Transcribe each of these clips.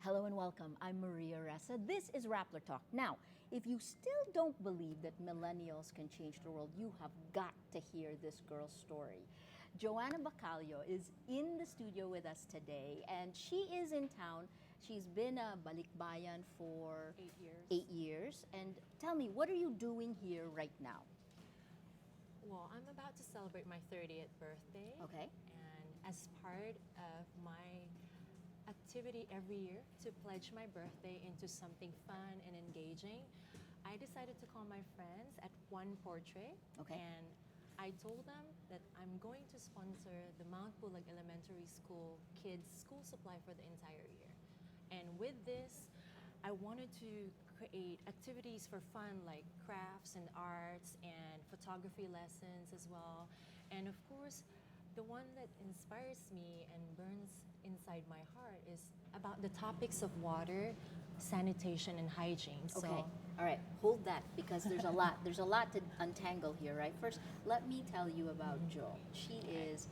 Hello and welcome. I'm Maria Ressa. This is Rappler Talk. Now, if you still don't believe that millennials can change the world, you have got to hear this girl's story. Joana Bacallo is in the studio with us today, and she is in town. She's been a balikbayan for 8 years. 8 years. And tell me, what are you doing here right now? Well, I'm about to celebrate my 30th birthday. Okay. And as part of my activity every year to pledge my birthday into something fun and engaging, I decided to call my friends at One Portrait. Okay. And I told them that I'm going to sponsor the Mount Pulag Elementary School kids' school supply for the entire year. And with this, I wanted to create activities for fun like crafts and arts and photography lessons as well. And of course, the one that inspires me and burns inside my heart is about the topics of water, sanitation, and hygiene. Okay. So, All right. Hold that because there's a lot. There's a lot to untangle here, right? First, let me tell you about Jo. She is.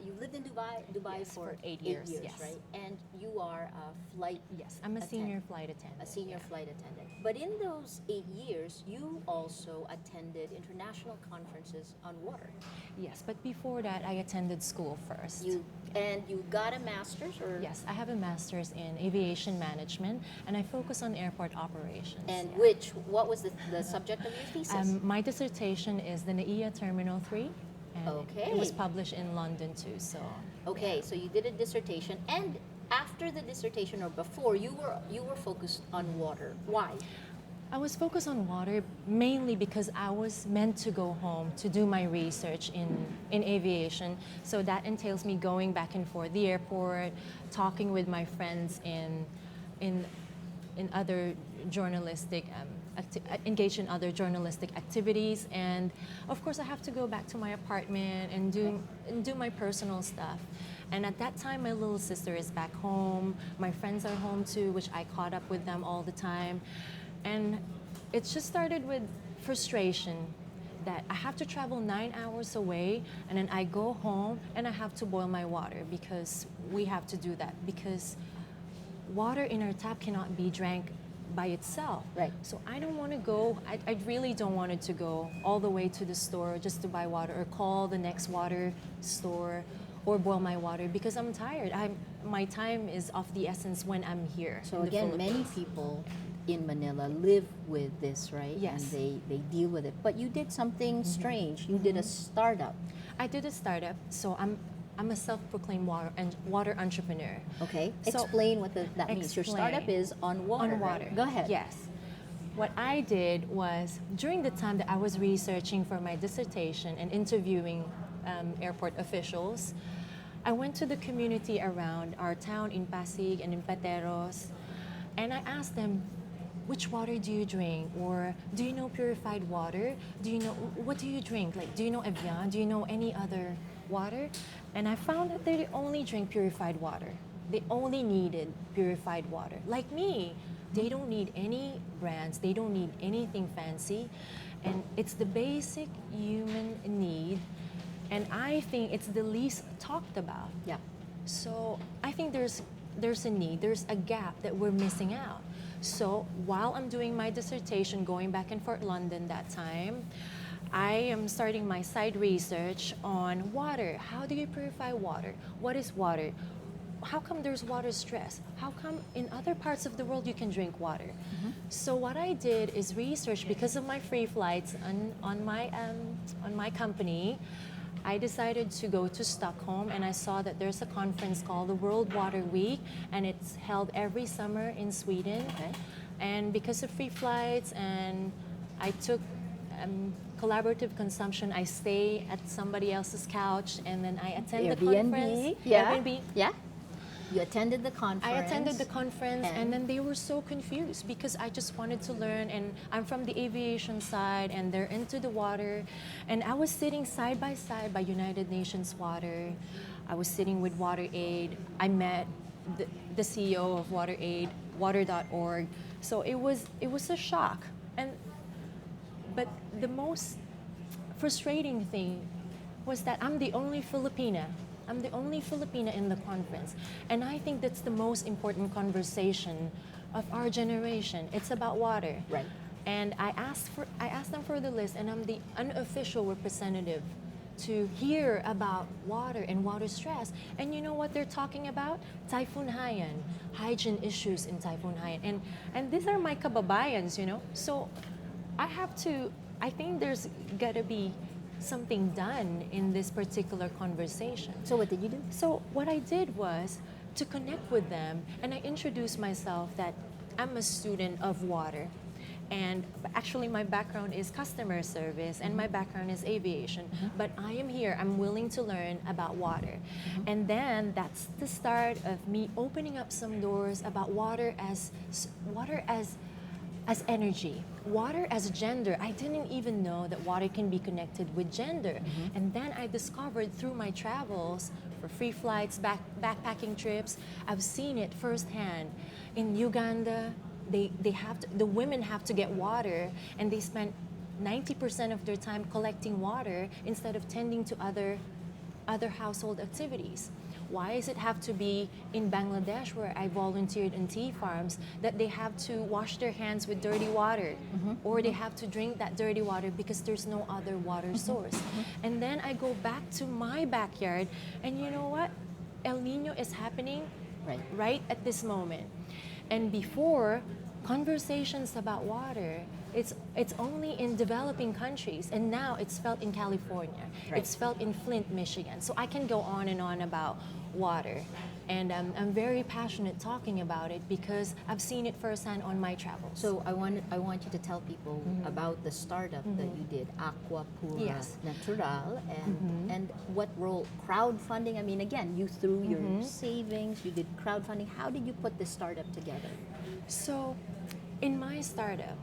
You lived in Dubai Yes, for for 8 years, yes. right? And you are a flight. yes, I'm a senior flight attendant. A senior yeah. flight attendant. But in those 8 years, you also attended international conferences on water. Yes, but before that, I attended school first. You got a master's, or Yes, I have a master's in aviation management, and I focus on airport operations. And yeah. what was the subject of your thesis? My dissertation is the NAIA Terminal 3, and Okay. it was published in London too. So Okay, so you did a dissertation, and after the dissertation or before, you were focused on water. Why? I was focused on water mainly because I was meant to go home to do my research in aviation. So that entails me going back and forth the airport, talking with my friends in other journalistic engaged in other journalistic activities, and of course I have to go back to my apartment and do my personal stuff. And at that time, my little sister is back home. My friends are home too, which I caught up with them all the time. And it just started with frustration that I have to travel 9 hours away, and then I go home and I have to boil my water because we have to do that because water in our tap cannot be drank by itself. Right. So I don't want to go, I really don't want it to go all the way to the store just to buy water or call the next water store or boil my water because I'm tired. My time is of the essence when I'm here. So in the again, many Philippines. people in Manila live with this, right? Yes. And they deal with it. But you did something strange. You did a startup. I did a startup, so I'm a self-proclaimed water entrepreneur. Okay. So- Explain what that means. Your Explain. startup is on water. On water. Right? Go ahead. Yes. What I did was during the time that I was researching for my dissertation and interviewing airport officials, I went to the community around our town in Pasig and in Pateros, and I asked them, which water do you drink? Or do you know purified water? What do you drink? Like, do you know Evian? Do you know any other water? And I found that they only drink purified water. They only needed purified water. Like me, they don't need any brands. They don't need anything fancy. And it's the basic human need. And I think it's the least talked about. Yeah. So I think there's a need, there's a gap that we're missing out. So while I'm doing my dissertation, going back and forth London that time, I am starting my side research on water. How do you purify water? What is water? How come there's water stress? How come in other parts of the world you can drink water? Mm-hmm. So what I did is research because of my free flights on my company. I decided to go to Stockholm, and I saw that there's a conference called the World Water Week, and it's held every summer in Sweden. Okay. And because of free flights, and I took collaborative consumption, I stay at somebody else's couch, and then I attend the conference. Yeah. Airbnb. Yeah. You attended the conference. I attended the conference, and then they were so confused because I just wanted to learn, and I'm from the aviation side, and they're into the water. And I was sitting side by United Nations Water. I was sitting with WaterAid. I met the CEO of WaterAid, water.org. So it was a shock. But the most frustrating thing was that I'm the only Filipina I'm the only Filipina in the conference. And I think that's the most important conversation of our generation. It's about water. Right. And I asked them for the list, and I'm the unofficial representative to hear about water and water stress. And you know what they're talking about? Typhoon Haiyan, hygiene issues in Typhoon Haiyan. And these are my kababayans, you know? So I think there's gotta be something done in this particular conversation. So what did you do? So what I did was to connect with them, and I introduced myself that I'm a student of water. And actually my background is customer service and my background is aviation. But I am here, I'm willing to learn about water. And then that's the start of me opening up some doors about water as energy, water as gender. I didn't even know that water can be connected with gender. And then I discovered through my travels for free flights, backpacking trips, I've seen it firsthand. In Uganda, the women have to get water, and they spend 90% of their time collecting water instead of tending to other household activities. Why does it have to be in Bangladesh, where I volunteered in tea farms, that they have to wash their hands with dirty water, or they have to drink that dirty water because there's no other water source? And then I go back to my backyard, and you know what? El Nino is happening right at this moment. And before, conversations about water, it's only in developing countries, and now it's felt in California. It's felt in Flint, Michigan. So I can go on and on about water, and I'm very passionate talking about it because I've seen it firsthand on my travels. So I want you to tell people about the startup that you did, Aqua Pura Natural, and what role crowdfunding. I mean, again, you threw your savings, you did crowdfunding. How did you put this startup together? So, in my startup,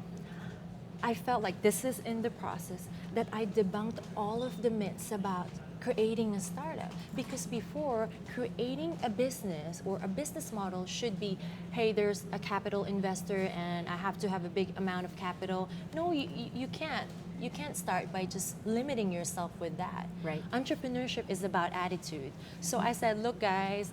I felt like this is in the process that I debunked all of the myths about creating a startup. Because before, creating a business or a business model should be, hey, there's a capital investor and I have to have a big amount of capital. No, you can't. You can't start by just limiting yourself with that. Right. Entrepreneurship is about attitude. So I said, look, guys,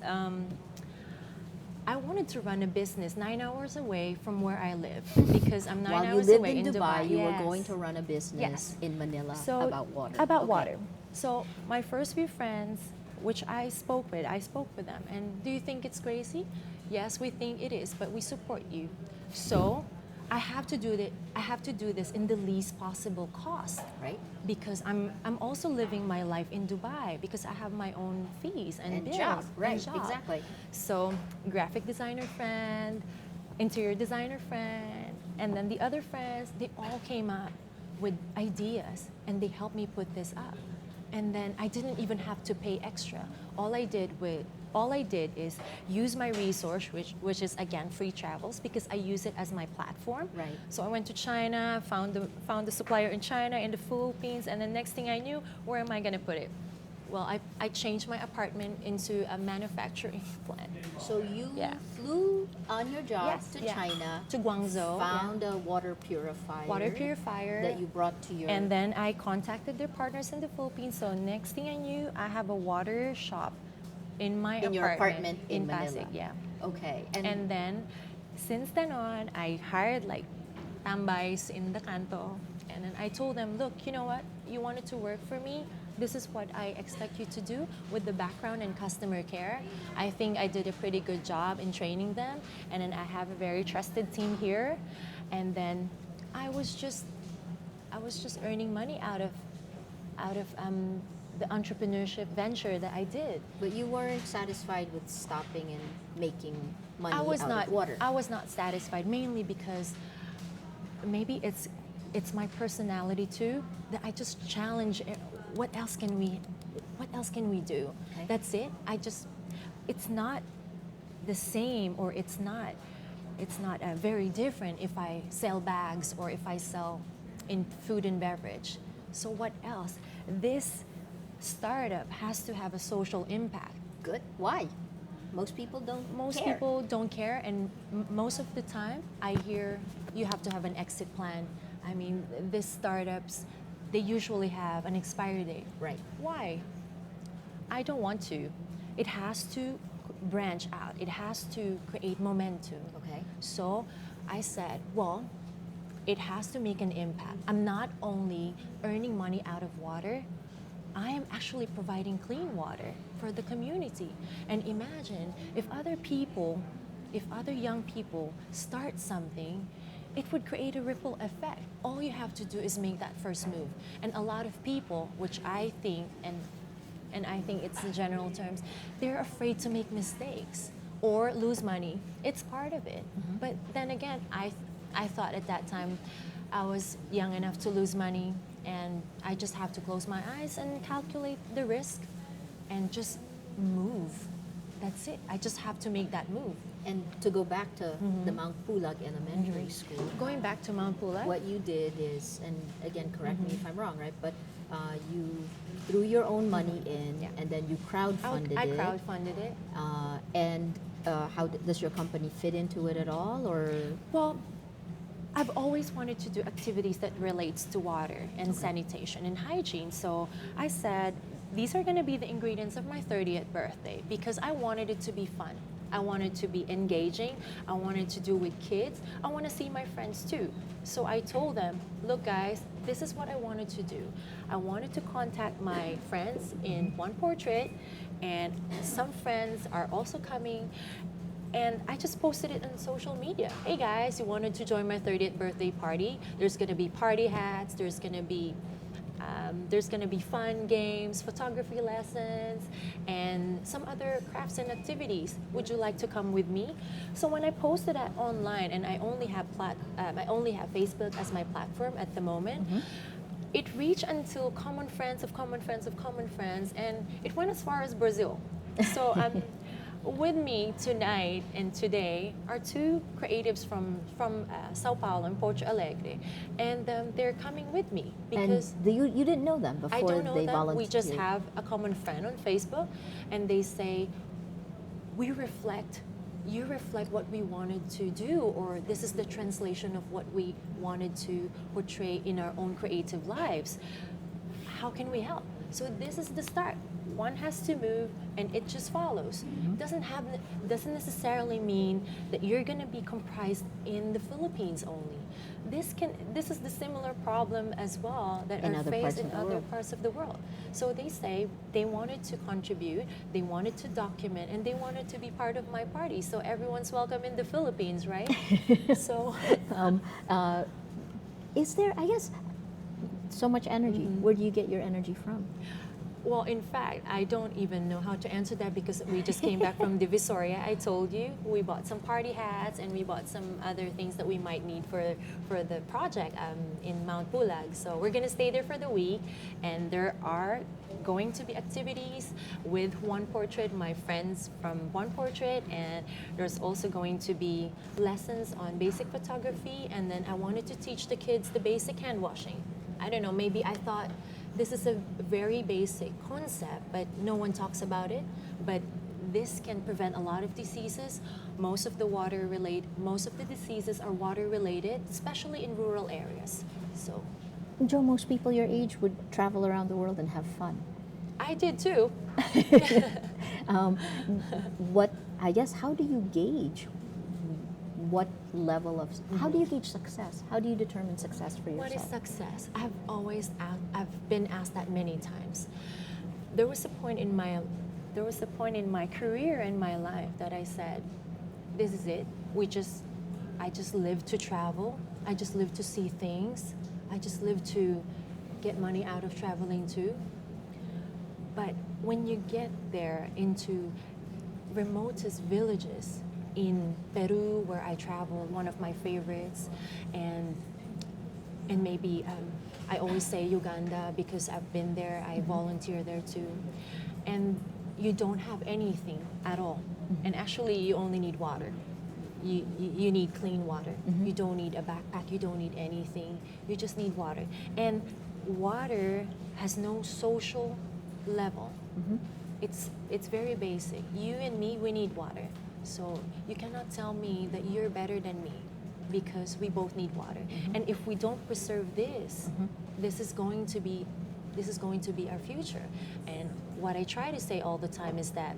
I wanted to run a business 9 hours away from where I live because I'm 9 hours away in Dubai. While you lived in Dubai, you were going to run a business in Manila about water. About water. So my first few friends, which I spoke with them. And do you think it's crazy? Yes, we think it is, but we support you. So I have to do this in the least possible cost. Right. Because I'm also living my life in Dubai because I have my own fees and bills. Job. Right, and job. exactly. So graphic designer friend, interior designer friend, and then the other friends, they all came up with ideas and they helped me put this up. And then I didn't even have to pay extra. All I did is use my resource, which is again free travels, because I use it as my platform. Right. So I went to China, found the supplier in China, in the Philippines, and the next thing I knew, where am I going to put it? Well, I changed my apartment into a manufacturing plant. So you flew on your job to China, to Guangzhou, found a water purifier that you brought to your... And then I contacted their partners in the Philippines. So next thing I knew, I have a water shop in your apartment in Manila. Pasig, yeah. Okay. And then, since then on, I hired like tambays in the canto. And then I told them, look, you know what? You wanted to work for me? This is what I expect you to do with the background in customer care. I think I did a pretty good job in training them. And then I have a very trusted team here. And then I was just earning money out of the entrepreneurship venture that I did. But you weren't satisfied with stopping and making money of water. I was not satisfied, mainly because maybe it's my personality too, that I just challenge what else can we do? Okay. That's it. It's not the same, or it's not very different if I sell bags or if I sell in food and beverage. So what else? This startup has to have a social impact. Good. Why? Most people don't care. People don't care, and most of the time I hear you have to have an exit plan. I mean, these startups, they usually have an expiry date. Right. Why? I don't want to. It has to branch out. It has to create momentum. Okay. So I said, well, it has to make an impact. I'm not only earning money out of water, I am actually providing clean water for the community. And imagine if other people, if other young people start something, it would create a ripple effect. All you have to do is make that first move. And a lot of people, which I think, and I think it's in general terms, they're afraid to make mistakes or lose money. It's part of it. But then again, I thought at that time I was young enough to lose money, and I just have to close my eyes and calculate the risk and just move. That's it. I just have to make that move. And to go back to the Mount Pulag Elementary School, Going back to Mount Pulag. what you did is, and again, correct me if I'm wrong, right? But you threw your own money in, Yeah. and then you crowdfunded I it. crowdfunded it. And how does your company fit into it at all, or? Well, I've always wanted to do activities that relates to water and sanitation and hygiene. So I said, these are going to be the ingredients of my 30th birthday because I wanted it to be fun. I wanted to be engaging. I wanted to do with kids. I want to see my friends too. So I told them, look guys, this is what I wanted to do. I wanted to contact my friends in One Portrait, and some friends are also coming. And I just posted it on social media. Hey guys, you wanted to join my 30th birthday party? There's gonna be party hats, there's gonna be fun games, photography lessons, and some other crafts and activities. Would you like to come with me? So when I posted that online, and I only have Facebook as my platform at the moment, it reached until common friends of common friends of common friends, and it went as far as Brazil. So with me tonight and today are two creatives from Sao Paulo and Porto Alegre, and they're coming with me because And you didn't know them before I don't know they them. volunteered. We just have a common friend on Facebook, and they say, you reflect what we wanted to do, or this is the translation of what we wanted to portray in our own creative lives. How can we help? So this is the start. One has to move, and it just follows. Doesn't necessarily mean that you're going to be comprised in the Philippines only. This is the similar problem as well that In are other faced parts in of the other world. parts of the world. So they say they wanted to contribute, they wanted to document, and they wanted to be part of my party. So everyone's welcome in the Philippines, right? So Is there, I guess, so much energy? Where do you get your energy from? well, in fact, I don't even know how to answer that because we just came back from Divisoria. I told you we bought some party hats and we bought some other things that we might need for the project in Mount Pulag. So we're gonna stay there for the week, and there are going to be activities with One Portrait, my friends from One Portrait, and there's also going to be lessons on basic photography, and then I wanted to teach the kids the basic hand washing. I don't know, maybe I thought this is a very basic concept, but no one talks about it. But this can prevent a lot of diseases. Most of the diseases are water related, especially in rural areas. So Joe, most people your age would travel around the world and have fun. I did too. How do you gauge what level of, how do you gauge success? How do you determine success for yourself? What is success? I've been asked that many times. There was a point in my career and my life that I said, this is it. I just live to travel. I just live to see things. I just live to get money out of traveling too. But when you get there into remotest villages in Peru, where I traveled, one of my favorites, and maybe I always say Uganda because I've been there, I volunteer there too, and you don't have anything at all, and actually you only need water. You need clean water. You don't need a backpack, you don't need anything, you just need water. And water has no social level. It's very basic. You and me, we need water. So you cannot tell me that you're better than me because we both need water. And if we don't preserve this, this is going to be our future. And what I try to say all the time is that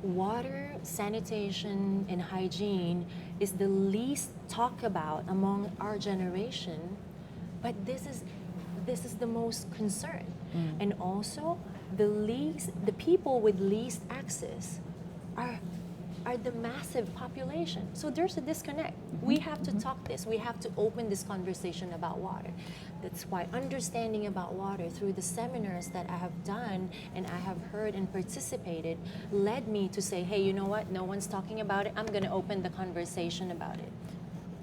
water, sanitation, and hygiene is the least talked about among our generation, but this is the most concern. And also the people with least access are the massive population. So there's a disconnect. We have to talk this. We have to open this conversation about water. That's why understanding about water through the seminars that I have done and I have heard and participated led me to say, hey, you know what? No one's talking about it. I'm going to open the conversation about it.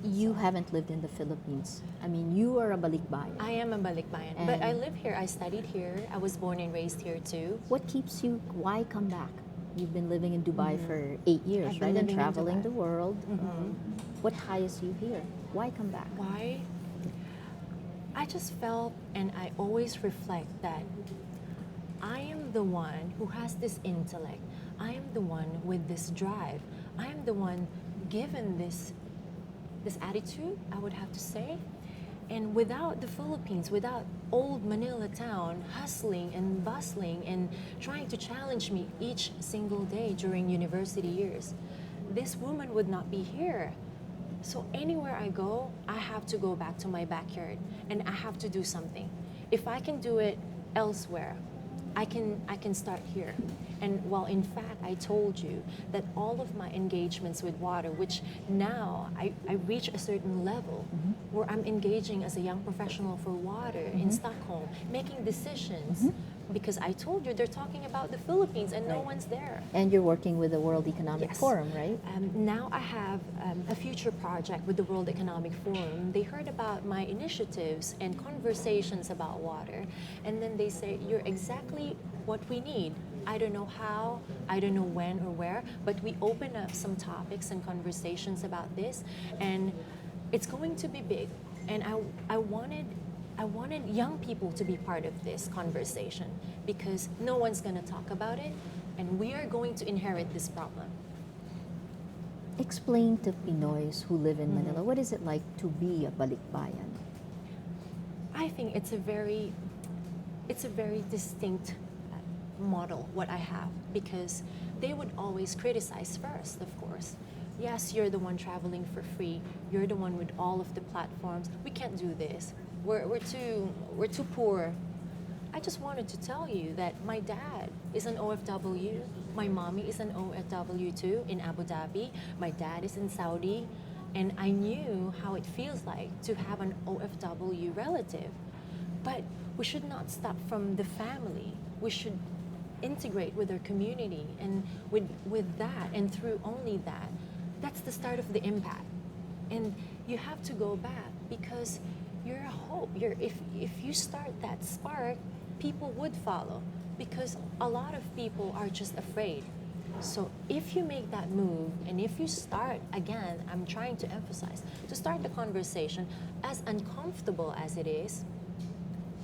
You haven't lived in the Philippines. I mean, you are a balikbayan. I am a balikbayan, but I live here. I studied here. I was born and raised here too. What keeps you, why come back? You've been living in Dubai for 8 years, I've been right? And living in traveling Dubai. the world. What ties you here? Why come back? Why? I just felt, and I always reflect that I am the one who has this intellect. I am the one with this drive. I am the one given this attitude, I would have to say. And without the Philippines, without old Manila town hustling and bustling and trying to challenge me each single day during university years, this woman would not be here. So anywhere I go, I have to go back to my backyard and I have to do something. If I can do it elsewhere, I can start here. And well, in fact, I told you that all of my engagements with water, which now I reach a certain level where I'm engaging as a young professional for water in Stockholm, making decisions, because I told you they're talking about the Philippines and no one's there. And you're working with the World Economic Yes. Forum, right? Now I have a future project with the World Economic Forum. They heard about my initiatives and conversations about water, and then they say, you're exactly what we need. I don't know how, I don't know when or where, but we open up some topics and conversations about this, and it's going to be big. And I wanted young people to be part of this conversation because no one's going to talk about it, and we are going to inherit this problem. Explain to Pinoys who live in Manila, what is it like to be a balikbayan? I think it's a very distinct model what I have, because they would always criticize first, of course. Yes, you're the one traveling for free. You're the one with all of the platforms. We can't do this. We're too poor. I just wanted to tell you that my dad is an OFW. My mommy is an OFW too in Abu Dhabi. My dad is in Saudi, and I knew how it feels like to have an OFW relative. But we should not stop from the family. We should integrate with our community, and with that, and through only that, that's the start of the impact. And you have to go back because you're a hope. If you start that spark, people would follow, because a lot of people are just afraid. So if you make that move, and if you start, again, I'm trying to emphasize, to start the conversation, as uncomfortable as it is,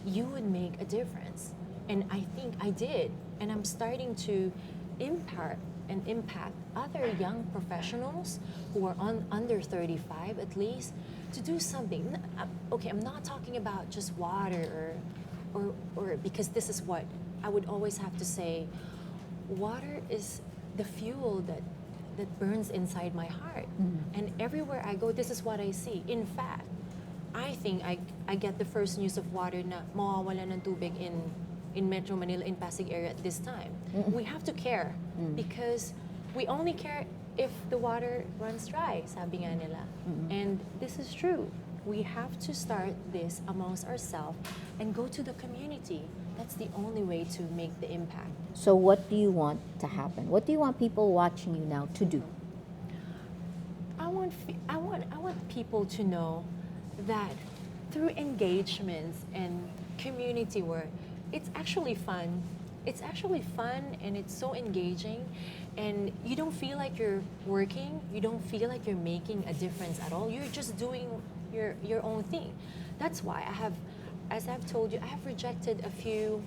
you would make a difference. And I think I did. And I'm starting to impact other young professionals who are under 35 at least, to do something. Okay, I'm not talking about just water or because this is what I would always have to say. Water is the fuel that burns inside my heart. And everywhere I go, this is what I see. In fact, I think I get the first news of water na mawawala ng tubig in Metro Manila, in Pasig area at this time. We have to care because we only care if the water runs dry, sabi nga nila. And this is true. We have to start this amongst ourselves and go to the community. That's the only way to make the impact. So what do you want to happen? What do you want people watching you now to do? I want people to know that through engagements and community work, it's actually fun. It's actually fun, and it's so engaging, and you don't feel like you're working. You don't feel like you're making a difference at all. You're just doing your own thing. That's why as I've told you, I have rejected a few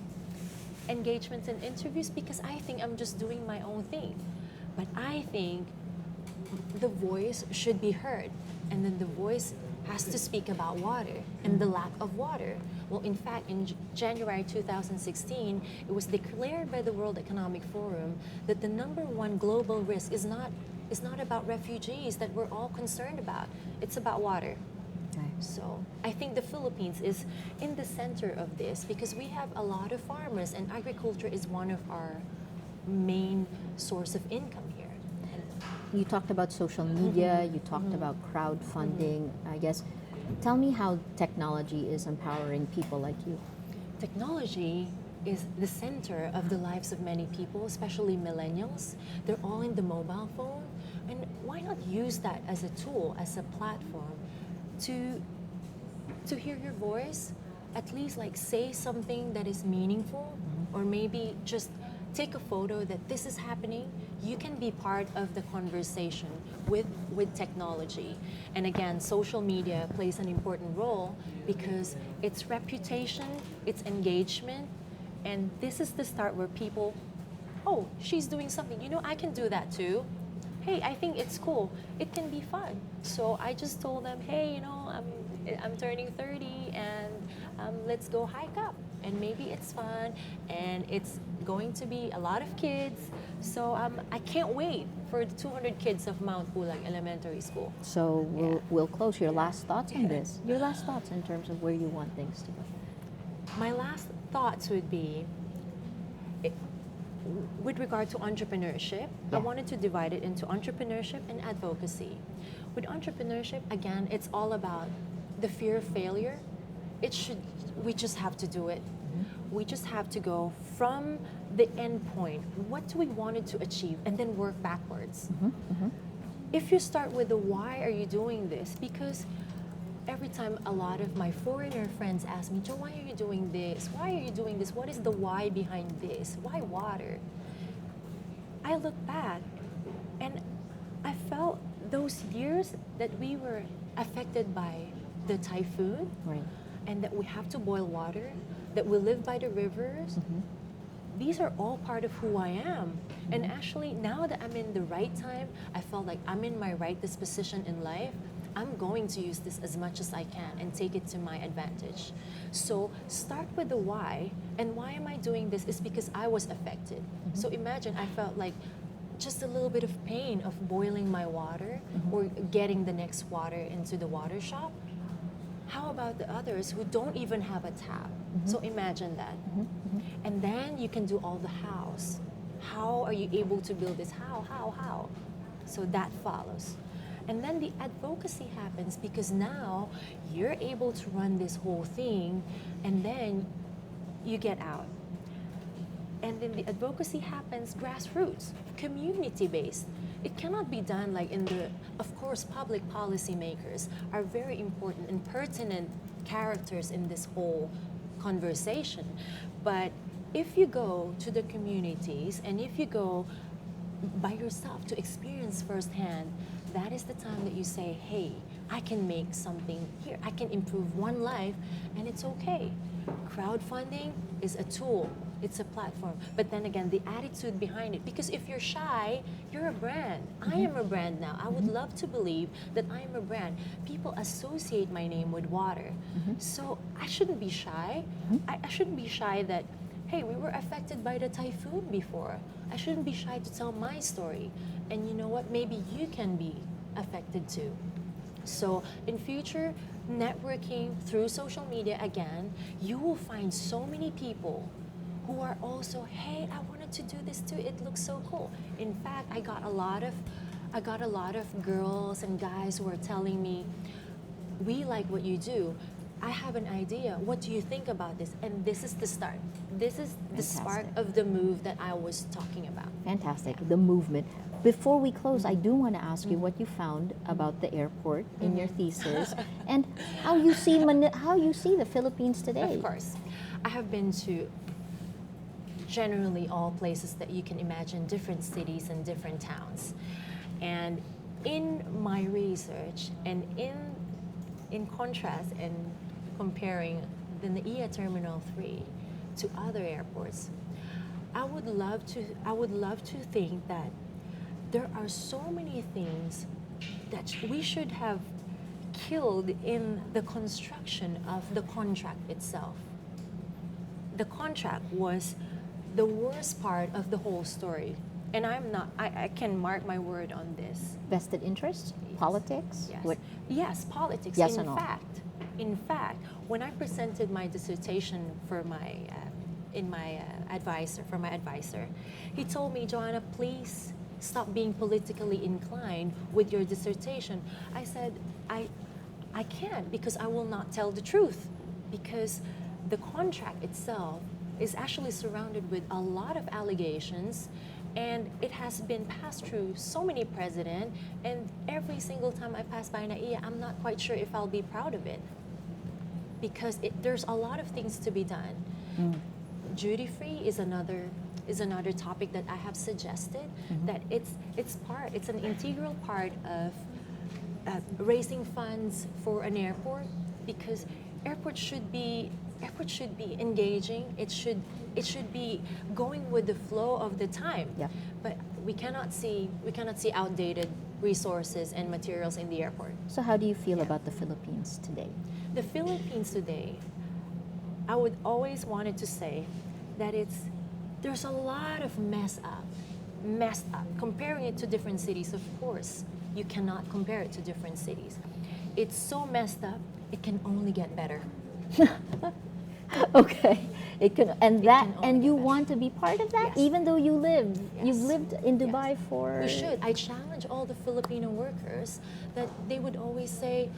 engagements and interviews because I think I'm just doing my own thing. But I think the voice should be heard, and then the voice has to speak about water and the lack of water. Well, in fact, in January 2016, it was declared by the World Economic Forum that the number one global risk is not about refugees that we're all concerned about. It's about water. Right. So I think the Philippines is in the center of this because we have a lot of farmers and agriculture is one of our main source of income here. You talked about social media, you talked about crowdfunding. I guess, tell me how technology is empowering people like you. Technology is the center of the lives of many people, especially millennials. They're all in the mobile phone. And why not use that as a tool, as a platform to hear your voice, at least like say something that is meaningful, or maybe just take a photo that this is happening. You can be part of the conversation with technology. And again, social media plays an important role because it's reputation, it's engagement, and this is the start where people, oh, she's doing something. You know, I can do that too. Hey, I think it's cool. It can be fun. So I just told them, hey, you know, I'm turning 30 and let's go hike up. And maybe it's fun and it's going to be a lot of kids. So I can't wait for the 200 kids of Mount Pulag Elementary School. So we'll close. Your last thoughts on this? Your last thoughts in terms of where you want things to go? My last thoughts would be, with regard to entrepreneurship, I wanted to divide it into entrepreneurship and advocacy. With entrepreneurship, again, it's all about the fear of failure. We just have to do it. We just have to go from the end point. What do we want to achieve? And then work backwards. If you start with the why are you doing this? Because every time a lot of my foreigner friends ask me, Joe, why are you doing this? Why are you doing this? What is the why behind this? Why water? I look back and I felt those years that we were affected by the typhoon, Right. and that we have to boil water, that we live by the rivers. These are all part of who I am. And actually, now that I'm in the right time, I felt like I'm in my right disposition in life. I'm going to use this as much as I can and take it to my advantage. So start with the why. And why am I doing this is because I was affected. So imagine I felt like just a little bit of pain of boiling my water or getting the next water into the water shop. How about the others who don't even have a tap? So imagine that. And then you can do all the hows. How are you able to build this? How? So that follows. And then the advocacy happens because now you're able to run this whole thing and then you get out. And then the advocacy happens grassroots, community-based. It cannot be done like of course, public policy makers are very important and pertinent characters in this whole conversation. But if you go to the communities and if you go by yourself to experience firsthand, that is the time that you say, hey, I can make something here. I can improve one life and it's okay. Crowdfunding is a tool. It's a platform. But then again, the attitude behind it, because if you're shy, you're a brand. I am a brand now. I would love to believe that I am a brand. People associate my name with water. So I shouldn't be shy. I shouldn't be shy that, hey, we were affected by the typhoon before. I shouldn't be shy to tell my story. And you know what? Maybe you can be affected too. So in future, networking through social media again, you will find so many people who are also, hey, I wanted to do this too. It looks so cool. In fact, I got a lot of girls and guys who are telling me, we like what you do. I have an idea. What do you think about this? And this is the start. This is the spark of the move that I was talking about. Fantastic. The movement. Before we close, I do want to ask you what you found about the airport in your thesis and how you see the Philippines today. Of course. I have been to generally all places that you can imagine, different cities and different towns. And in my research and in contrast and comparing the NAIA Terminal 3 to other airports, I would love to think that there are so many things that we should have killed in the construction of the contract itself. The contract was the worst part of the whole story. And I can mark my word on this. Vested interest? Yes. Politics? Yes. What? Yes, politics. Yes and no. In fact, when I presented my dissertation for my advisor, he told me, Joanna, please stop being politically inclined with your dissertation. I said, I can't, because I will not tell the truth, because the contract itself is actually surrounded with a lot of allegations, and it has been passed through so many presidents, and every single time I pass by NAIA, I'm not quite sure if I'll be proud of it, because there's a lot of things to be done. Duty-free is another topic that I have suggested, that it's an integral part of raising funds for an airport, because airport should be engaging. It should be going with the flow of the time. Yeah. But we cannot see outdated resources and materials in the airport. So how do you feel about the Philippines today? The Philippines today, I would always wanted to say that there's a lot of messed up. Comparing it to different cities, of course, you cannot compare it to different cities. It's so messed up, it can only get better. Okay, it can, and that, can only and you get better. want to be part of that, Yes. even though you've Yes. lived in Dubai for. We should. I challenge all the Filipino workers that they would always say,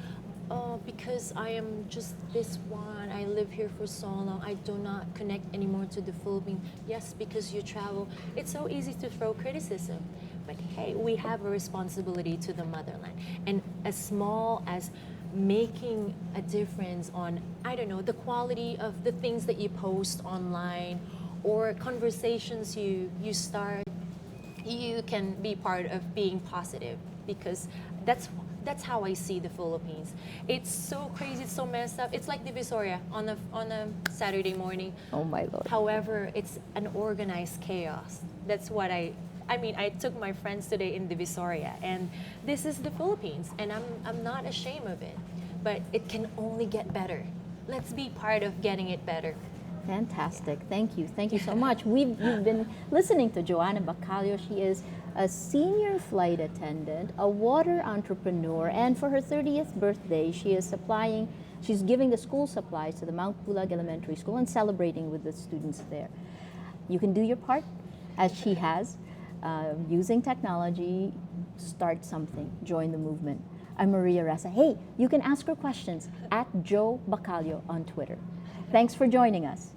oh, because I am just this one, I live here for so long, I do not connect anymore to the Philippines. Yes, because you travel. It's so easy to throw criticism. But hey, we have a responsibility to the motherland. And as small as making a difference on, I don't know, the quality of the things that you post online, or conversations you start, you can be part of being positive, because that's how I see the Philippines. It's so crazy, it's so messed up. It's like Divisoria on a Saturday morning. Oh my Lord. However, it's an organized chaos. That's what I took my friends today in Divisoria, and this is the Philippines, and I'm not ashamed of it, but it can only get better. Let's be part of getting it better. Fantastic. Thank you so much. We've been listening to Joana Bacallo. She is a senior flight attendant, a water entrepreneur, and for her 30th birthday, she's giving the school supplies to the Mount Pulag Elementary School and celebrating with the students there. You can do your part, as she has, using technology. Start something, join the movement. I'm Maria Ressa. Hey, you can ask her questions at Joe Bacallo on Twitter. Thanks for joining us.